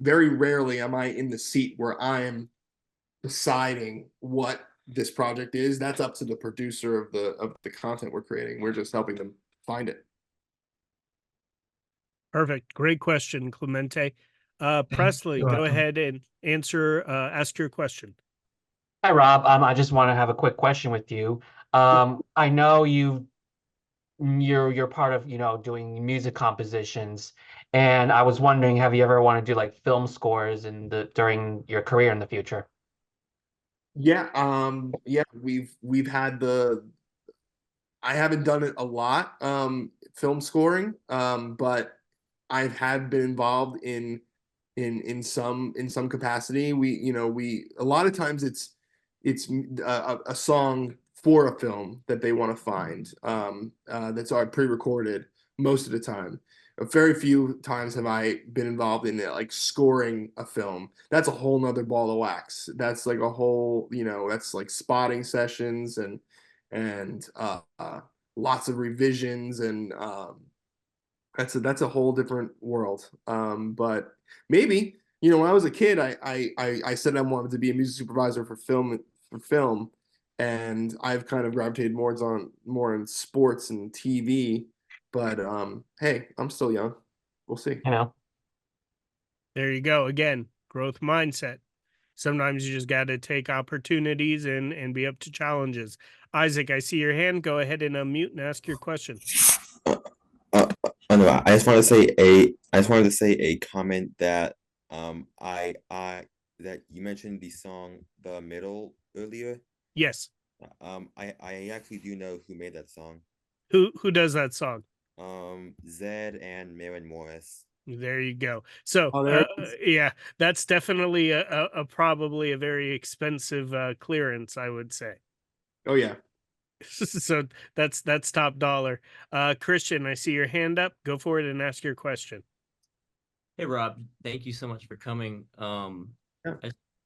Very rarely am I in the seat where I am deciding what this project is. That's up to the producer of the content we're creating. We're just helping them find it. Perfect. Great question, Clemente. Presley, You're go welcome. ahead and ask your question. Hi, Rob. I just want to have a quick question with you. I know you're part of, doing music compositions, and I was wondering, have you ever want to do like film scores during your career in the future? Yeah, we've had I haven't done it a lot, film scoring, but I've had been involved in some capacity. We a lot of times it's a song for a film that they want to find, that's already pre-recorded most of the time. Very few times have I been involved in it, like scoring a film. That's a whole nother ball of wax. That's like a whole, that's like spotting sessions and lots of revisions, and that's a whole different world. But maybe, when I was a kid, I said I wanted to be a music supervisor for film, and I've kind of gravitated more in sports and TV. But hey, I'm still young. We'll see. There you go. Again, growth mindset. Sometimes you just got to take opportunities and be up to challenges. Isaac, I see your hand. Go ahead and unmute and ask your question. Uh, no, I just wanted to say a comment that I that you mentioned the song "The Middle" earlier. Yes. I actually do know who made that song. Who does that song? Zed and Maren Morris. There you go. So, Oh, there it is. yeah, that's definitely a probably a very expensive clearance, I would say. Oh yeah. So that's top dollar. Christian, I see your hand up. Go for it and ask your question. Hey Rob, thank you so much for coming. Yeah.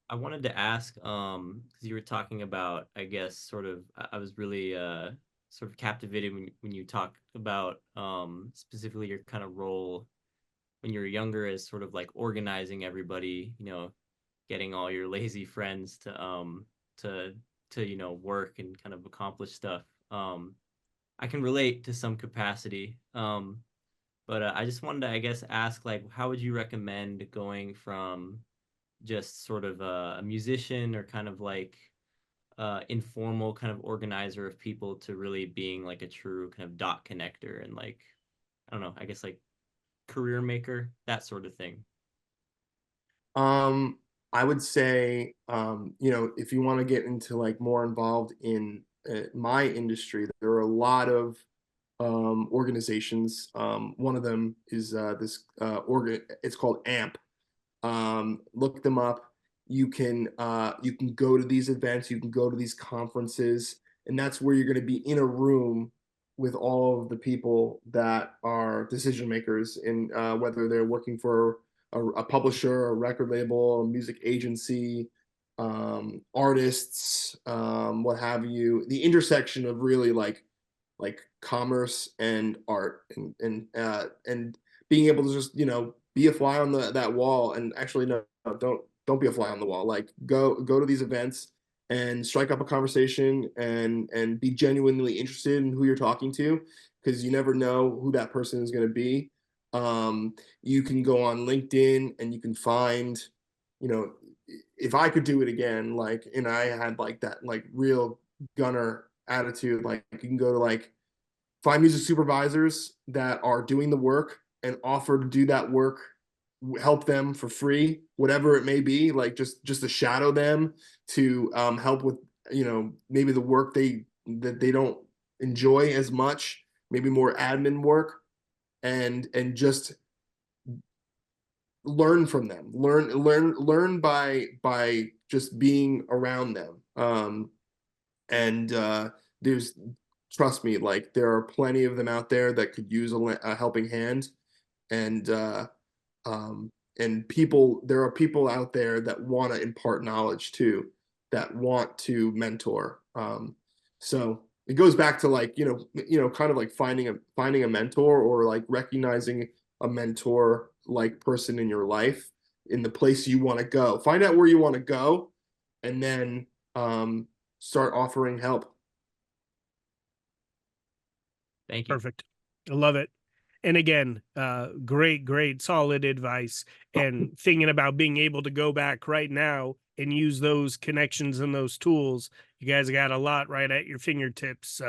I wanted to ask, because you were talking about, I guess, sort of, I was really sort of captivated when you talked about specifically your kind of role when you were younger as sort of like organizing everybody, getting all your lazy friends to work and kind of accomplish stuff. I can relate to some capacity. But I just wanted to, I guess, ask, like, how would you recommend going from just sort of a musician or kind of like informal kind of organizer of people to really being like a true kind of dot connector and like, I don't know, I guess like career maker, that sort of thing. I would say, if you want to get into like more involved in my industry, there are a lot of organizations. One of them is this organ. It's called AMP. Look them up. You can go to these events. You can go to these conferences, and that's where you're going to be in a room with all of the people that are decision makers in whether they're working for a publisher, a record label, a music agency, artists, what have you. The intersection of really like commerce and art and being able to just be a fly on that wall. And actually no, don't be a fly on the wall. Like go to these events and strike up a conversation and be genuinely interested in who you're talking to, because you never know who that person is going to be. You can go on LinkedIn and you can find, if I could do it again, like, and I had like that like real gunner attitude, like you can go to like find music supervisors that are doing the work and offer to do that work, help them for free, whatever it may be, like just to shadow them, to help with maybe the work that they don't enjoy as much, maybe more admin work, and just learn from them, learn by just being around them. And there's trust me, like there are plenty of them out there that could use a helping hand. And there are people out there that want to impart knowledge too, that want to mentor. So it goes back to like kind of like finding a mentor, or like recognizing a mentor like person in your life, in the place you want to go. Find out where you want to go, and then start offering help. Thank you. Perfect. I love it. And again, great, solid advice. And thinking about being able to go back right now and use those connections and those tools, you guys got a lot right at your fingertips.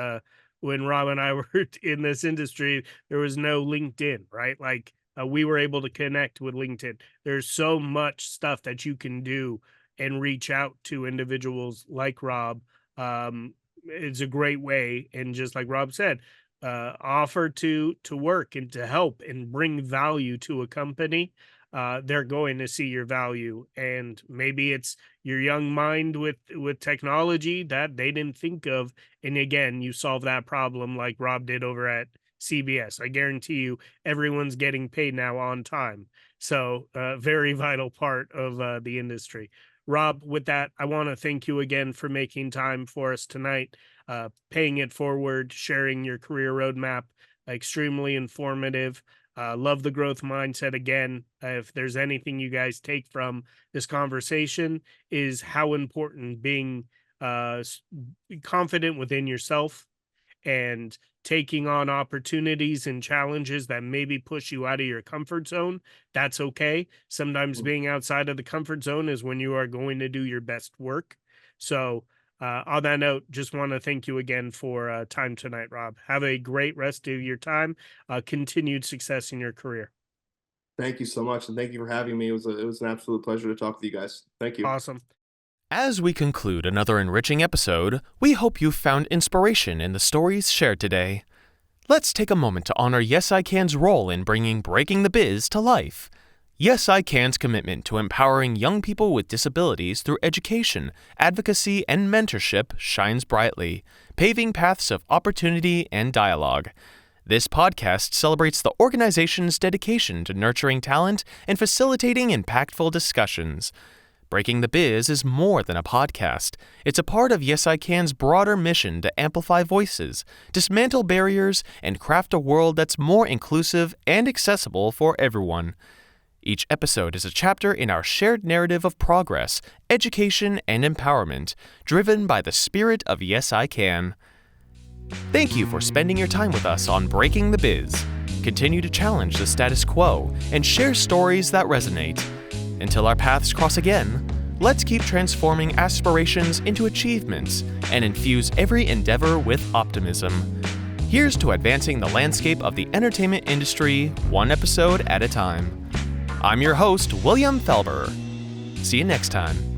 When Rob and I were in this industry, there was no LinkedIn, right? Like we were able to connect with LinkedIn. There's so much stuff that you can do and reach out to individuals like Rob. It's a great way. And just like Rob said, offer to work and to help and bring value to a company, they're going to see your value. And maybe it's your young mind with technology that they didn't think of, and again, you solve that problem like Rob did over at CBS. I guarantee you everyone's getting paid now on time. So very vital part of the industry. Rob, with that, I want to thank you again for making time for us tonight, paying it forward, sharing your career roadmap, extremely informative. Love the growth mindset again. If there's anything you guys take from this conversation, is how important being confident within yourself and taking on opportunities and challenges that maybe push you out of your comfort zone. That's okay. Sometimes being outside of the comfort zone is when you are going to do your best work. So on that note, just want to thank you again for time tonight, Rob. Have a great rest of your time. Continued success in your career. Thank you so much, and thank you for having me. It was an absolute pleasure to talk with you guys. Thank you. Awesome. As we conclude another enriching episode, we hope you found inspiration in the stories shared today. Let's take a moment to honor Yes I Can's role in bringing Breaking the Biz to life. Yes I Can's commitment to empowering young people with disabilities through education, advocacy, and mentorship shines brightly, paving paths of opportunity and dialogue. This podcast celebrates the organization's dedication to nurturing talent and facilitating impactful discussions. Breaking the Biz is more than a podcast. It's a part of Yes I Can's broader mission to amplify voices, dismantle barriers, and craft a world that's more inclusive and accessible for everyone. Each episode is a chapter in our shared narrative of progress, education, and empowerment, driven by the spirit of Yes I Can. Thank you for spending your time with us on Breaking the Biz. Continue to challenge the status quo and share stories that resonate. Until our paths cross again, let's keep transforming aspirations into achievements and infuse every endeavor with optimism. Here's to advancing the landscape of the entertainment industry one episode at a time. I'm your host, William Felber. See you next time.